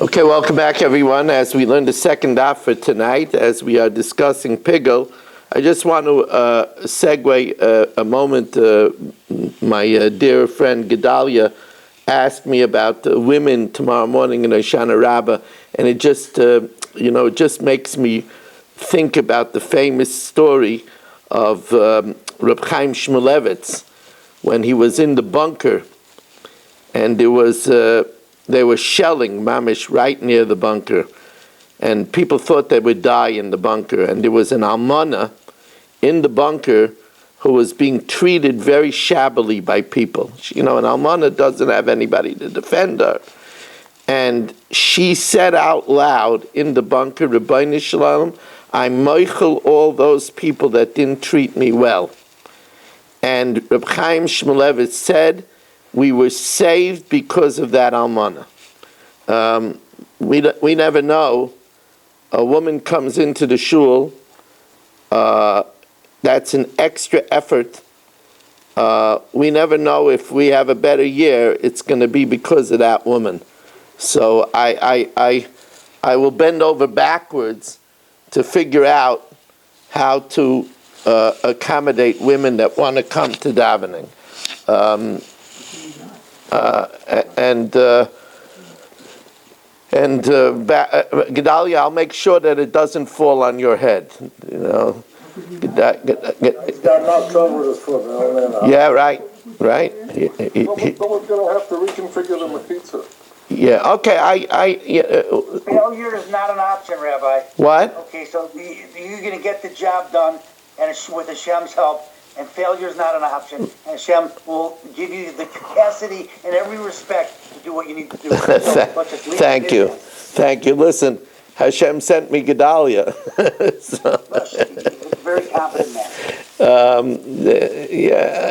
Okay, welcome back everyone. As we learn the second daf for tonight, as we are discussing Pigel, I just want to segue a moment. My dear friend Gedalia asked me about women tomorrow morning in Hoshana Rabbah, and it just, it just makes me think about the famous story of Reb Chaim Shmulevitz when he was in the bunker, and there was. They were shelling mamish right near the bunker, and people thought they would die in the bunker. And there was an almana in the bunker who was being treated very shabbily by people. An almana doesn't have anybody to defend her, and she said out loud in the bunker, "Rebbeinu Shalom, I'm moichel all those people that didn't treat me well." And Reb Chaim Shmulevitz said, we were saved because of that almana. We never know. A woman comes into the shul. That's an extra effort. We never know if we have a better year. It's going to be because of that woman. So I will bend over backwards to figure out how to accommodate women that want to come to davening. Gedalia, I'll make sure that it doesn't fall on your head. He's got enough trouble with his foot. Yeah, right. Someone's going to have to reconfigure the matzitza. Yeah. Okay. Failure is not an option, Rabbi. What? Okay, so you're going to get the job done, and with Hashem's help. And failure is not an option. And Hashem will give you the capacity in every respect to do what you need to do. Thank you. Thank you. Listen, Hashem sent me Gedalia. He's a very competent man.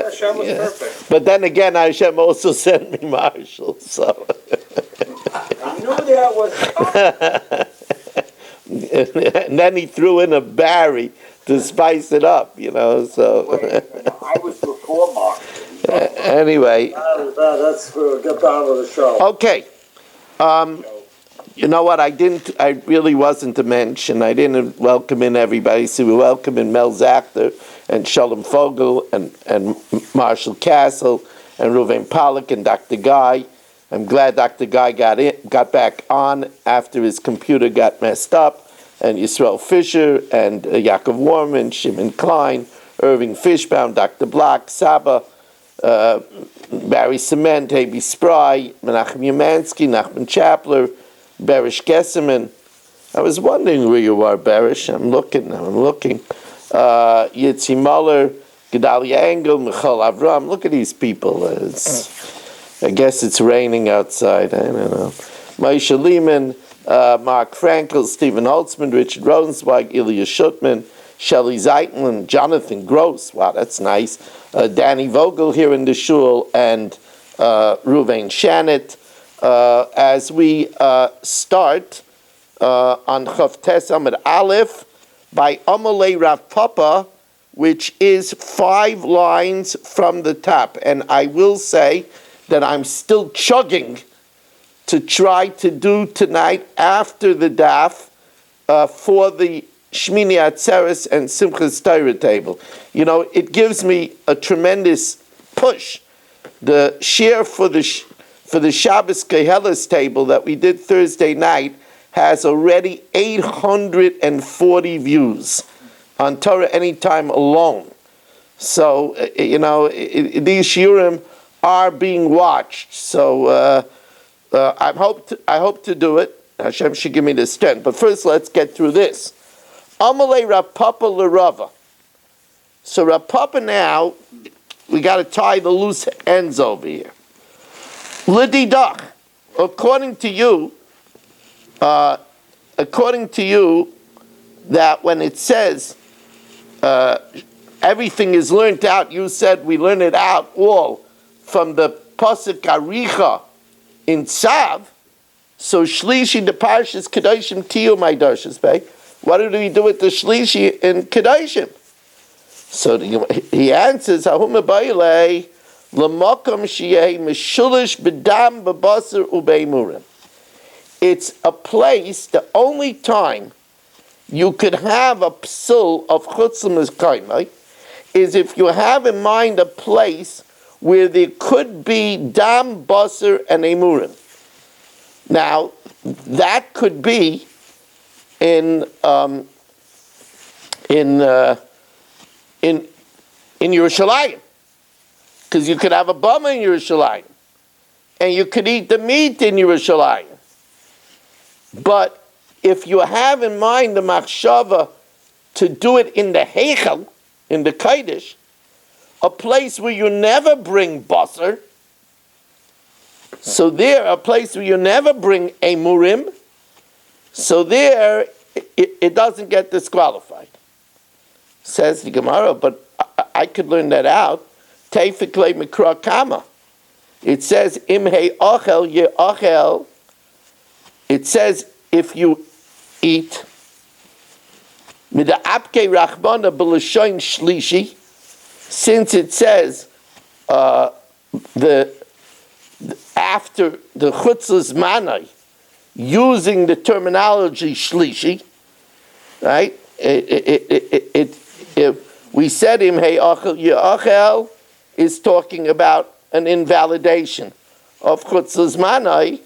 Hashem was perfect. But then again, Hashem also sent me Marshall. So. I knew that was. And then he threw in a Barry to spice it up, so. I was before Mark. Anyway. Let's get down to the show. Okay. You know what? I really wasn't to mention. I didn't welcome in everybody. So we welcome in Mel Zachter and Shalom Fogel and Marshall Castle and Ruvain Pollack and Dr. Guy. I'm glad Dr. Guy got back on after his computer got messed up. And Yisrael Fisher, and Yaakov Warman, Shimon Klein, Irving Fishbaum, Dr. Block, Saba, Barry Cement, Habi Spry, Menachem Umansky, Nachman Chapler, Berish Gesserman. I was wondering where you are, Berish. I'm looking. Yitzi Muller, Gedalia Engel, Michal Avram. Look at these people. I guess it's raining outside. I don't know. Moshe Lehman, Mark Frankel, Stephen Holtzman, Richard Rosenzweig, Ilya Schuttman, Shelley Zeitman, Jonathan Gross. Wow, that's nice. Danny Vogel here in the shul, and Ruvain Shanit. As we start on Chavtes Amud Aleph by Amalei Rav Papa, which is 5 lines from the top. And I will say that I'm still chugging to try to do tonight after the daf for the Shmini Atzeres and Simchas Torah table. It gives me a tremendous push. The share for the Shabbos Kehelas table that we did Thursday night has already 840 views on Torah Anytime alone. So, these shiurim are being watched. So, I hope to do it. Hashem should give me the strength. But first, let's get through this. Amalei Rav Papa l'Rava. So Rav Papa now, we got to tie the loose ends over here. L'didach, according to you, that when it says everything is learned out, you said we learn it out all from the pasuk Aricha in Tzav. So Shlishi the Parshas Kedoshim Tiyu my Darshas Bay. What do we do with the Shlishi in Kedoshim? So he answers, Hahuma Bailei L'makom Shiyeh Meshulish B'dam B'basar U'Beimurim. it's a place, the only time you could have a psul of chutz l'mizkaimai is if you have in mind a place where there could be dam, basar, and emurim. Now, that could be in Yerushalayim, because you could have a bama in Yerushalayim, and you could eat the meat in Yerushalayim. But if you have in mind the machshava to do it in the heichal, in the kodesh, a place where you never bring basar, so there, a place where you never bring emurim, so there, it doesn't get disqualified. Says the Gemara, but I could learn that out. Teifik le mikra kama. It says, im hei ochel ye ochel. It says, if you eat, mida apke rachbana b'lashoin shlishi, since it says, after the chutzlas manai, using the terminology shlishi, right? We said him hey achel ye'achel is talking about an invalidation of chutzlas manai.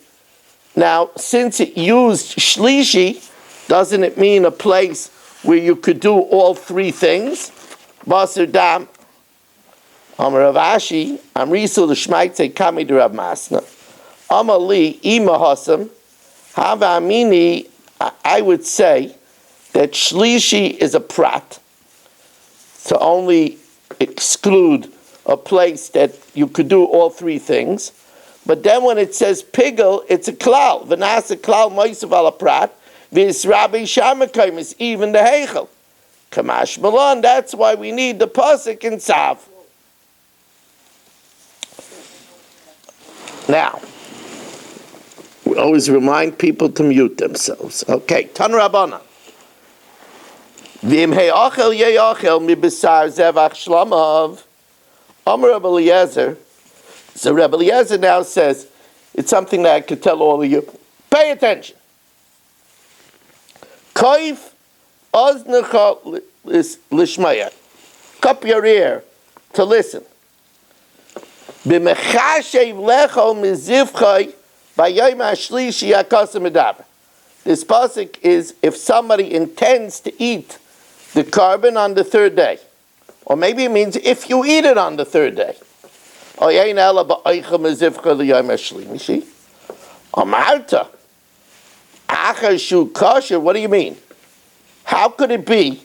Now, since it used shlishi, doesn't it mean a place where you could do all three things? Basar dam. Amar Rav Ashi, Amrisul l'shmaitze kami d'Rav Masna. Amali ima hasam. Hava amini, I would say that shlishi is a prat, to only exclude a place that you could do all three things. But then when it says pigel, it's a klal. V'nas a klal moisav ala prat. V'is rabbi shamakayim is even the heichel. Kamash malon, that's why we need the pasuk in Tzav. Now, we always remind people to mute themselves. Okay, Tan Rabbana. V'im he'achel ye'achel mi b'sar zevach shlamav. Amar Rabbi Eliezer. So Rabbi Eliezer now says, it's something that I could tell all of you. Pay attention. Koif oznecha lishmaya. Cup your ear to listen. B'mechashev lecho mizivchai b'yom hashlishi hakasa medaber. This pasuk is if somebody intends to eat the carbon on the third day. Or maybe it means if you eat it on the third day. Amarta. Achashu kosher, what do you mean? How could it be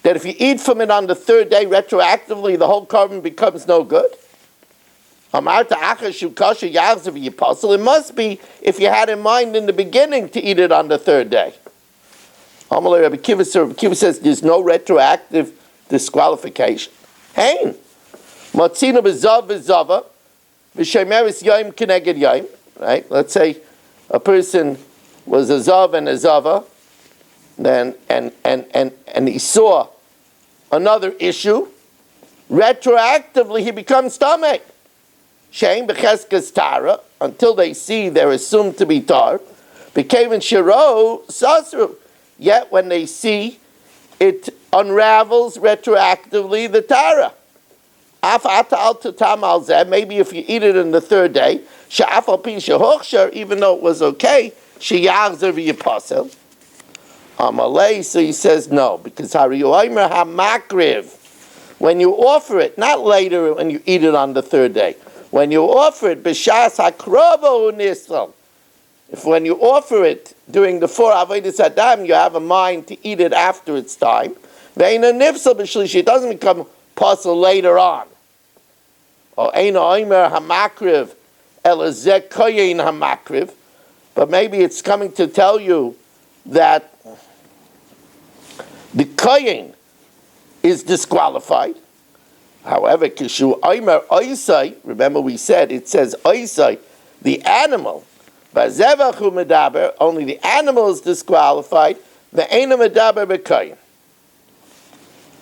that if you eat from it on the third day, retroactively the whole carbon becomes no good? Amarta achashu kosher yachzav yiposel. It must be if you had in mind in the beginning to eat it on the third day. Amalei Rabbi Kiva says there's no retroactive disqualification. Hein. Matzina b'zav b'zava v'shemeris yom keneged yom. Right? Let's say a person was a zav and a zava, then and he saw another issue. Retroactively, he becomes tamei. Shein b'cheskas tara until they see they're assumed to be tar. B'kevin shiro sasru. Yet when they see it unravels retroactively the tara. Maybe if you eat it in the third day, even though it was okay, so he says no, because when you offer it, not later when you eat it on the third day, when you offer it, if when you offer it during the 4 Avodas Adam, you have a mind to eat it after its time, it doesn't become possible later on. Or Eina Oimer Hamakriv Elazek Koyin Hamakriv. But maybe it's coming to tell you that the Koyin is disqualified. However, Kishu Oimer Oisai, remember we said, it says Oisai, the animal. Zevachim Daf, only the animal is disqualified. The Eina Medaber B'Koyin.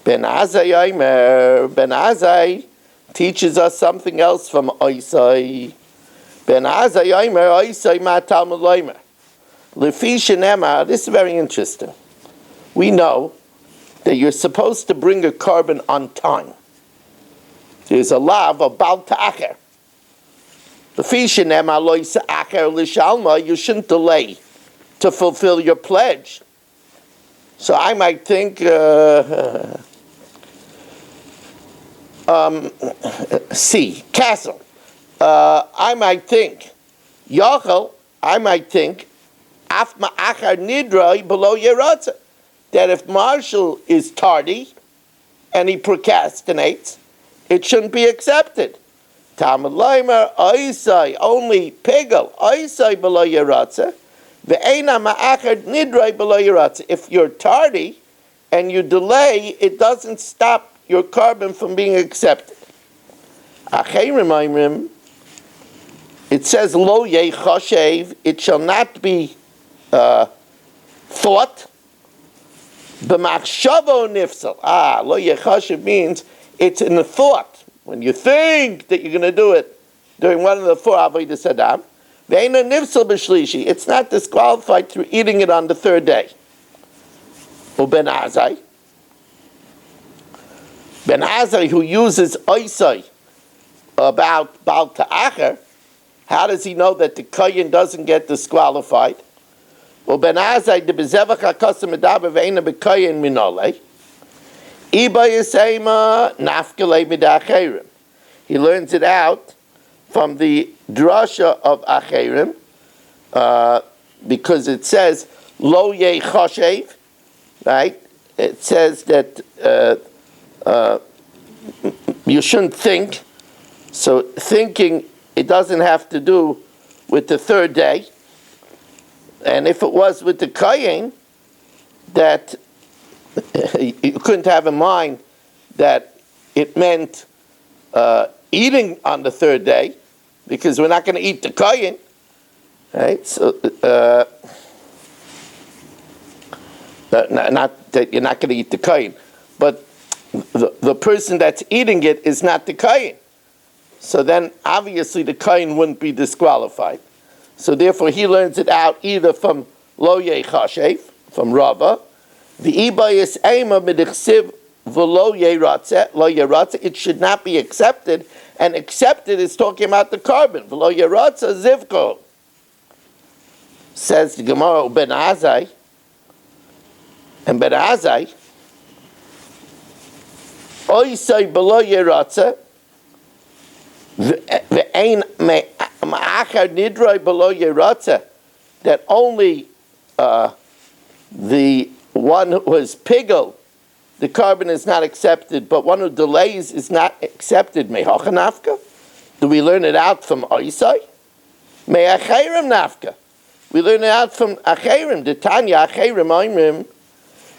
Ben Azai teaches us something else from Oisai. Ben Azai Oimer Oisai Ma Talmud Loimer. Lefi shenema, this is very interesting. We know that you're supposed to bring a carbon on time. There's a law of bal ta'acher. Lefi shenema lo yisa'acher l'shalma, you shouldn't delay to fulfill your pledge. So I might think, castle. I might think, Yachel, I might think, af ma'achar nidroi below yeratza, that if Marshall is tardy and he procrastinates, it shouldn't be accepted. Talmud Leimer, oisai, only pigel, oisai below yeratza, ve'ena ma'achar nidroi below yeratza. If you're tardy and you delay, it doesn't stop your carbon from being accepted. It says, lo ye choshev, it shall not be thought. B'machshavo nifsal. Lo ye choshev means it's in the thought. When you think that you're going to do it during one of the 4 avodas hadam, ve'ena nifsal b'shlishi. It's not disqualified through eating it on the 3rd day. Uben azai. Ben Azai, who uses oisai about Bal Ta'acher, how does he know that the Kohen doesn't get disqualified? Well, Ben Azai, the Bezevach HaKosem Medaber Ve'ena B'Kohen Minolei, Iba Yisema Nafkalei Mid'Acherim. He learns it out from the drasha of Acherim, because it says, Lo Ye Choshev, right? It says that you shouldn't think. So thinking, it doesn't have to do with the 3rd day. And if it was with the Kohen, that you couldn't have in mind that it meant eating on the 3rd day, because we're not going to eat the Kohen, right? So not that you're not going to eat the Kohen, but the person that's eating it is not the Kohen. So then obviously the Kohen wouldn't be disqualified. So therefore he learns it out either from Lo Yeh Chashev, from Rava, V'ibayis Ema Midichsiv V'lo Yeh Ratzeh, Lo Yeh Ratzeh, it should not be accepted, and accepted is talking about the carbon. V'lo Yeh Ratzeh Zivko. Says the Gemara, Ben Azai, and Ben Azai, Oisai below Yeratza, ve'ein ma'achar nidroi below Yeratza, that only the one who was pigel, the carbon is not accepted, but one who delays is not accepted. Me'hacha nafka? Do we learn it out from Oisai? Me'acherim nafka? We learn it out from Acherim. The Tanya Acherim Oimrim,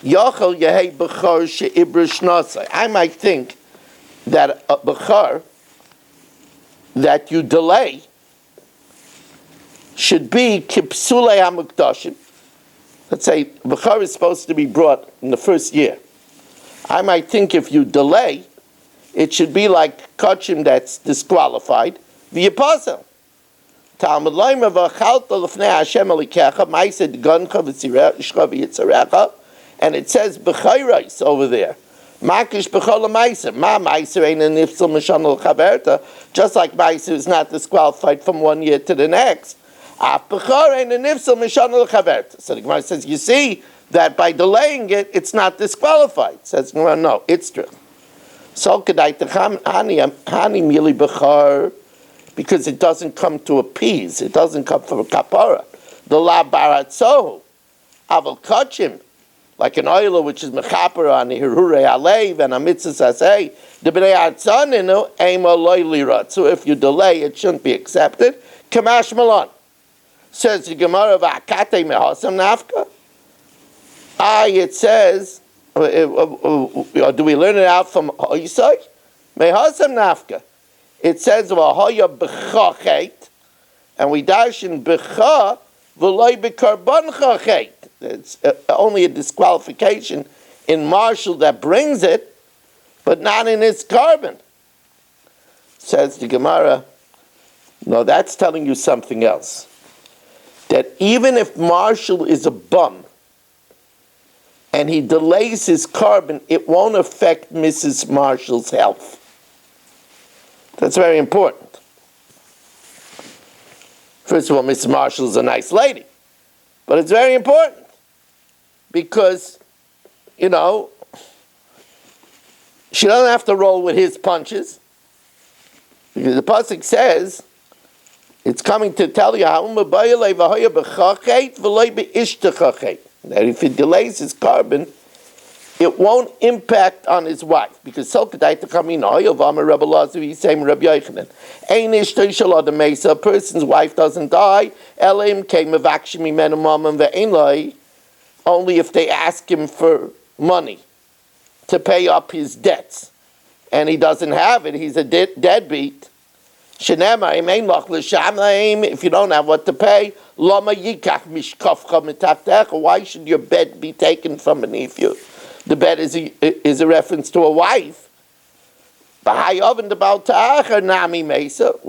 Yochel Yehei Bechor She'ibra Shnosai. I might think that a Bechor that you delay should be Kipsulei HaMukdashim. Let's say Bechor is supposed to be brought in the 1st year. I might think if you delay, it should be like Kachim that's disqualified, the apostle. Talmud Leimer V'achalta L'fnei Hashem Elikecha Ma'aseh Goncha V'tzirah V'yitzarecha. And it says b'chayrais over there. Makish b'chol ma'aser. Ma ma'aser ain't an ifsal mishon l'chaberta. Just like ma'aser is not disqualified from 1 year to the next. Af b'chor ain't an ifsal mishon l'chaberta. So the Gemara says, you see that by delaying it, it's not disqualified. It says, no, it's true. So kedai techam hani mili b'chor, because it doesn't come to appease. It doesn't come from a kapara. The la baratzohu. Aval kachim. Like an oiler which is mechaper on the hirurei alev and a mitzvah asay, the b'nei atzaninu ema loy lirat. So if you delay, it shouldn't be accepted. Kamash malon. Says the Gemara v'akate mehasam nafka. It says, do we learn it out from Hoysai? Mehasam nafka. It says v'hoya b'cha chet, and we dash in b'cha v'loy b'karban chachet. It's only a disqualification in Marshall that brings it, but not in its carbon. Says the Gemara, no, that's telling you something else. that even if Marshall is a bum and he delays his carbon, it won't affect Mrs. Marshall's health. That's very important. First of all, Mrs. Marshall is a nice lady, but it's very important because, she doesn't have to roll with his punches. Because the pasuk says, it's coming to tell you that if he delays his carbon, it won't impact on his wife. Because a person's wife doesn't die only if they ask him for money to pay up his debts. And he doesn't have it, he's a deadbeat. If you don't have what to pay, why should your bed be taken from beneath you? The bed is a reference to a wife. We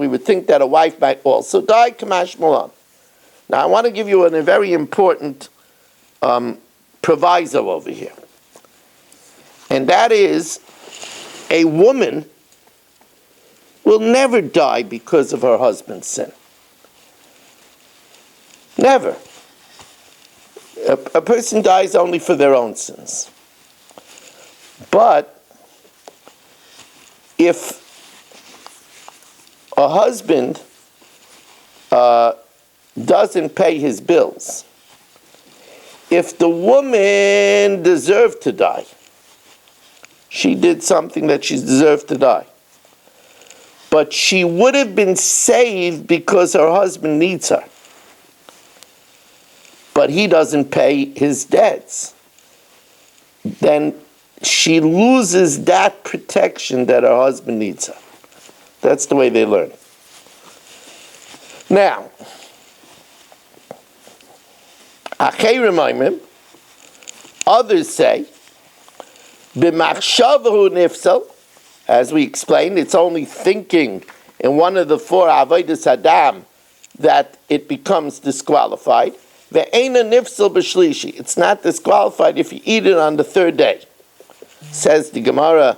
would think that a wife might also die. Now I want to give you a very important proviso over here. And that is, a woman will never die because of her husband's sin. Never. A person dies only for their own sins. But if a husband doesn't pay his bills, if the woman deserved to die, she did something that she deserved to die. But she would have been saved because her husband needs her. But he doesn't pay his debts. Then she loses that protection that her husband needs her. That's the way they learn. Now, others say, B'machshavahu nifsal, as we explained, it's only thinking in one of the four avodas hadam that it becomes disqualified. Ve'ena nifsal b'shlishi, it's not disqualified if you eat it on the third day. Says the Gemara,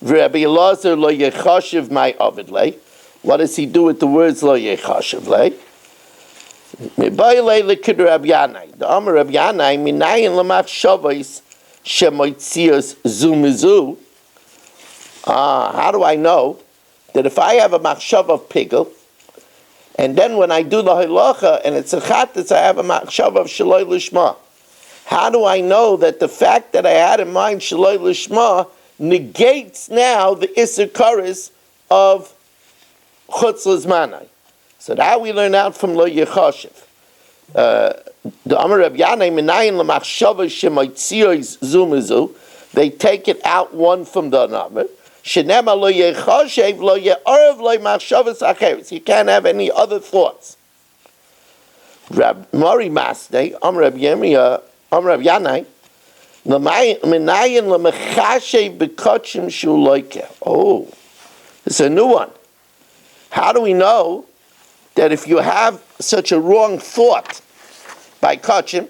Rabbi Elazar lo yechashiv my avidle. What does he do with the words lo yechashiv le? Mebayle lekid Rabbi Yanai. The Amar Rabbi Yanai minayin lamachshavos shemoitzios zumizu. How do I know that if I have a machshav of pigel, and then when I do the halacha and it's a chattis, I have a machshav of shaloi lishma? How do I know that the fact that I had in mind shaloi lishma negates now the iser kares of chutz lizmanai? So that we learn out from lo yechashiv. The Amar Rabbi Yanai minayin lamachshavos shemoitzios zumizu. They take it out one from the other. You can't have any other thoughts. Rab Mari Masne, Rab Yirmiyah, Rab Yanai, oh, it's a new one. How do we know that if you have such a wrong thought by kachim,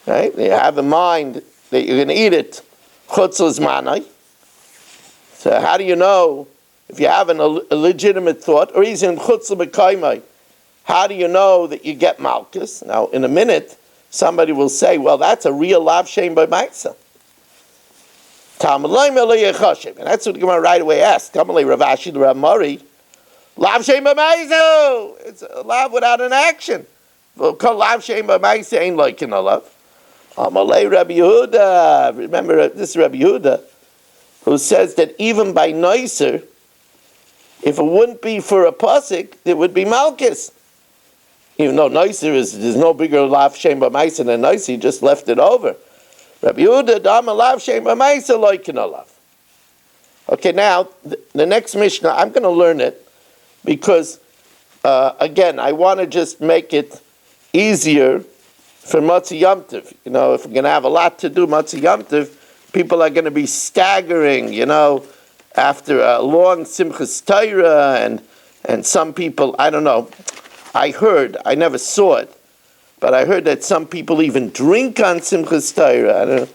right? You have in mind that you're going to eat it, chutz lizmanai. So how do you know if you have a legitimate thought, or even chutz l'mekaymai? How do you know that you get malchus? Now, in a minute, somebody will say, "Well, that's a real lav shem by ma'isa." And that's what the Gemara right away asked. Tamalei Ravashi Rav Mari, lav shem by ma'isa. It's a lav without an action. Lav shem by ma'isa ain't like in a lav. Tamalei Rabbi Yehuda. Remember, this is Rabbi Yehuda, who says that even by noiser, if it wouldn't be for a pasuk, it would be malchus. Even though noiser there's no bigger lav shem b'maisa than noiser, he just left it over. Rabbi Yehuda dama lav shem b'maisa loikin alav. Okay, now the next Mishnah, I'm going to learn it because again, I want to just make it easier for Matzah Yom Tov. You know, if we're going to have a lot to do Matzah Yom Tov, people are going to be staggering, after a long Simchas Torah, and some people, I don't know, I heard, I never saw it, but I heard that some people even drink on Simchas Torah. I don't know.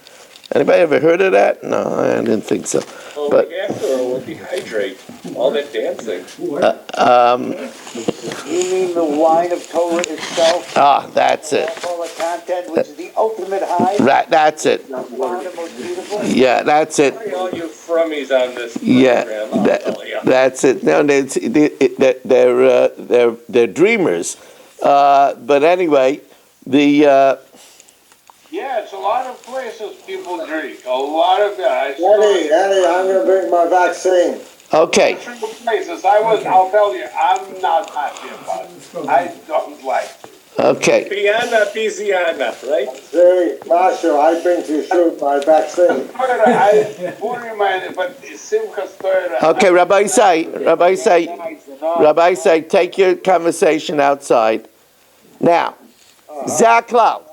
Anybody ever heard of that? No, I didn't think so. Well, But after will dehydrate. All that dancing. You mean the wine of Torah itself? that's it. Alcoholic content, which is the ultimate high. Right, that's it. Found the most beautiful. Yeah, that's it. All you frummies on this Yeah, program, I'll tell you. that's it. No, they're dreamers. But anyway, Yeah, it's a lot of places people drink. A lot of guys. Eddie, I'm gonna bring my vaccine. okay. Different places. I'll tell you, I'm not happy about it. I don't like it. Okay. Piana, Piziana, right? Say, Marshall, I bring to shoot my vaccine. I put in my, but Simchas Torah. Okay, Rabbi say, take your conversation outside. Now, Zaklal.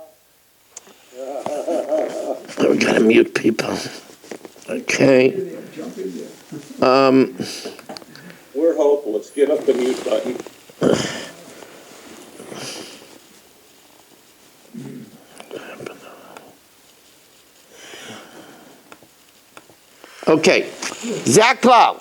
We gotta mute people. Okay. We're hopeless. Get up the mute button. Okay. Zaklal.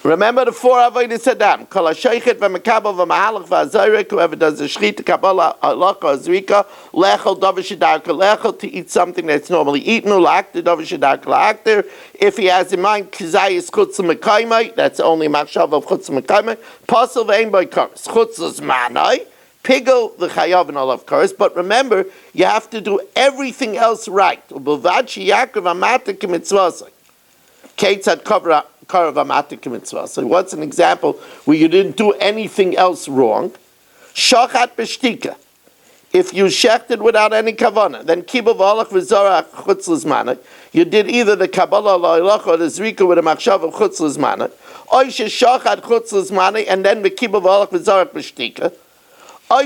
Remember the four avodas Adam. Kol ha'sheichet v'mekabel v'mahalach v'azorek. Whoever does the shechita, kabbalah, halacha, zrika, lechel, davar shedarka, lechel, to eat something that's normally eaten, ulakter, davar shedarka, la'akter. If he has in mind kizayis chutz l'mekaymai, that's only machshav of chutz l'mekaymai. Pasel v'ein boi kares. Chutz l'zmanai. Pigel the chayav and all of course, but remember, you have to do everything else right. Ubelvad sheyakriv amatik mitzvasai. Keitzad karav amatik mitzvah. So what's an example where you didn't do anything else wrong? Shachat b'shtika. If you shechted without any kavanah, then kibbul v'alach v'zorach chutz l'zmanai. You did either the kabbalah la'ilach or the zrika with a machshav of chutz l'zmanai, or shachat chutz l'zmanai and then the kibbul v'alach v'zorach b'shtika. All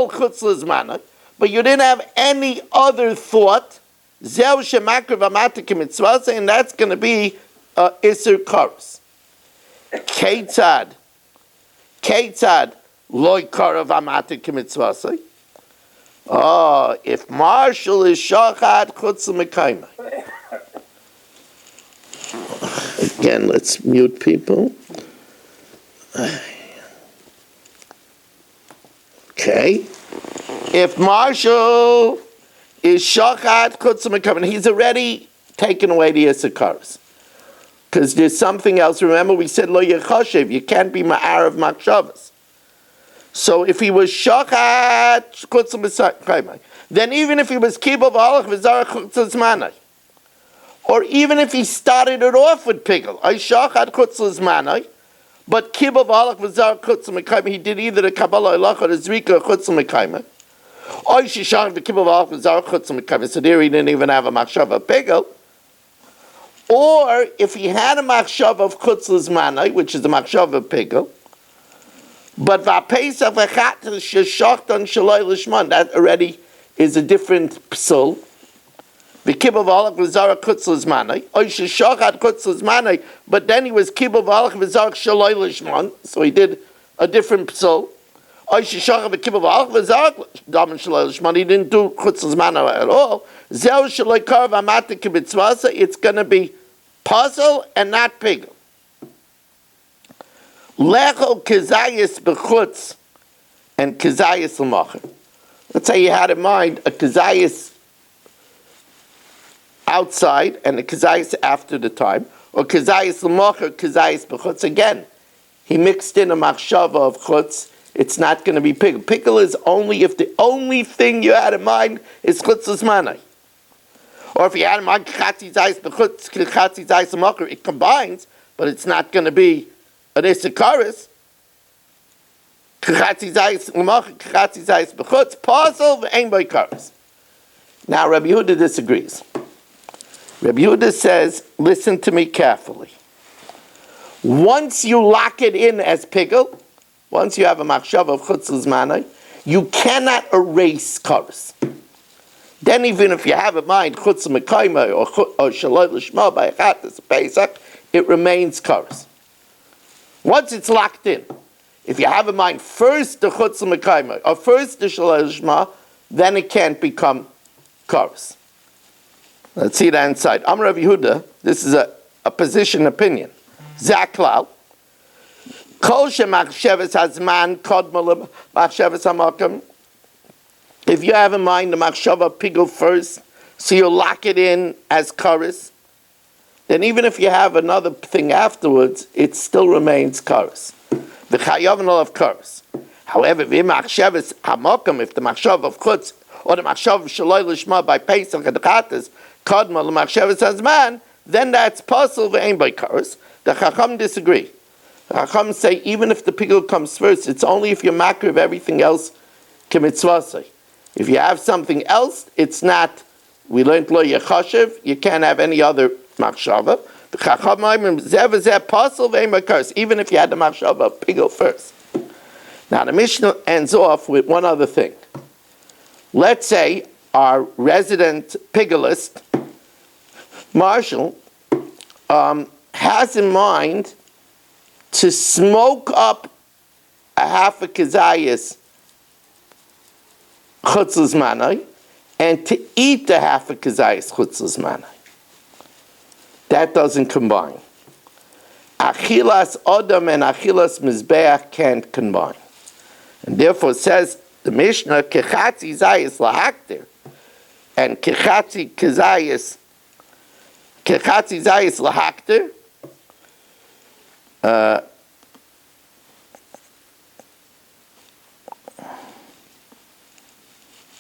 chutz l'zmanai, but you didn't have any other thought. Zeu shemakriv amatik mitzvah, and that's going to be iser karos. Keitzad loy karav amatik mitzvah. Oh, if Marshall is shachat chutz l'mekayma. Again, let's mute people. Okay, if Marshall is shachat chutz l'mekayma, he's already taken away the isakaros. Because there's something else. Remember, we said lo yechashev. You can't be ma'arav machshavas. So if he was shachat chutz l'mekayma, then even if he was kibbul v'alach v'zarach chutz l'zmanai, or even if he started it off with pigel, I shachat chutz l'zmanai, but kibbul v'alach v'zarach chutz l'mekayma, he did either the kabbalah halacha or the zrika chutz l'mekayma. Or shishach the kibbul v'alach v'zarach chutz l'mekayma. So there he didn't even have a machshav of pigel. Or if he had a machshav of chutz l'zmanai, which is the machshav of pigel, but v'apesach v'chat sheshachtan shaloi l'shman, that already is a different psul. The kibbul v'alach v'zarach chutz l'zmanai, or sheshachat chutz l'zmanai, but then he was kibbul v'alach v'zarach shaloi l'shman, so he did a different psul. Or sheshachat v'kibbul v'alach v'zarach daman shaloi l'shman, he didn't do chutz l'zmanai at all. Zeu shaloi karav amatik mitzvah, it's going to be puzzle and not pigel. Lechol kizayis b'chutz and kizayis l'macher. Let's say you had in mind a kizayis outside and a kizayis after the time, or kizayis l'macher, kizayis b'chutz. Again, he mixed in a machshava of chutz. It's not going to be pigel. Pigel is only if the only thing you had in mind is chutz l'zmanai. Or if you had in mind chatzi zayis b'chutz, chatzi zayis l'macher, it combines, but it's not going to be an isakaris. Chatzi zayis l'macher, chatzi zayis b'chutz, pasel v'ein boi karis. Now Rabbi Yehuda disagrees. Rabbi Yehuda says, listen to me carefully. Once you lock it in as pigel, once you have a machshav of chutz l'zmanai, you cannot erase kares. Then even if you have in mind chutz l'mekayma or shaloi l'shma by chatas pesach, it remains kares. Once it's locked in, If you have in mind first the chutz l'mekayma or first the shalei lishma, then it can't become kares. Let's see that inside. Amar Rav Yehuda, this is a position opinion. Zaklal. Kol shemachsheves hazman kodma lemachsheves hamakom. If you have in mind the machshava pigul first, so you lock it in as kares, then even if you have another thing afterwards, it still remains kares. The chayav of kares. However, if the machshavas hamakom, if the machshav of chutz or the machshav of shaloi lishma by Pesach and chatas kadma l'machshavas hazman, then that's possible ve'ein by kares. The chacham disagree. The chacham say even if the pigul comes first, it's only if you're makriv of everything else kemitzvasei. If you have something else, it's not. We learned lo yechashiv. You can't have any other machshava. The chacham zev possible ve'ein by kares. Even if you had the machshava of pigul first. Now the Mishnah ends off with one other thing. Let's say our resident pigulist, Marshall, has in mind to smoke up a half a kazayas chutzlas manai and to eat the half a kazayas chutzlas manai. That doesn't combine. Achilas odam and achilas mizbeach can't combine. And therefore it says the Mishnah, kechatzi zayis lahaktir, and kechatzi zayis lahaktir,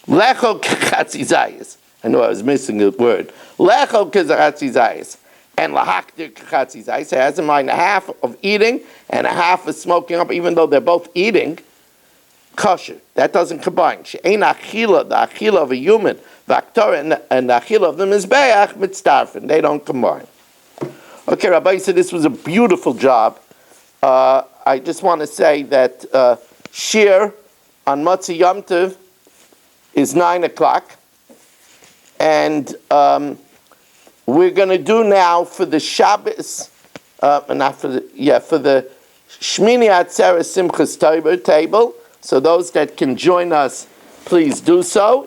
lecho kechatzi zayis. I know I was missing a word. Lecho kechatzi zayis. And lahaktir kechatzi zayis. It has in mind a half of eating and a half of smoking up, even though they're both eating. Kosher. That doesn't combine. She'ein achila, the achila of a human, v'aktor, and the achila of the mizbeach, mitzdarfen. They don't combine. Okay, Rabbi said this was a beautiful job. I just want to say that Shir on Motzi Yom Tov is 9 o'clock. And we're going to do now for the Shabbos, for the Shmini Atzeres Simchas Torah table. So those that can join us, please do so.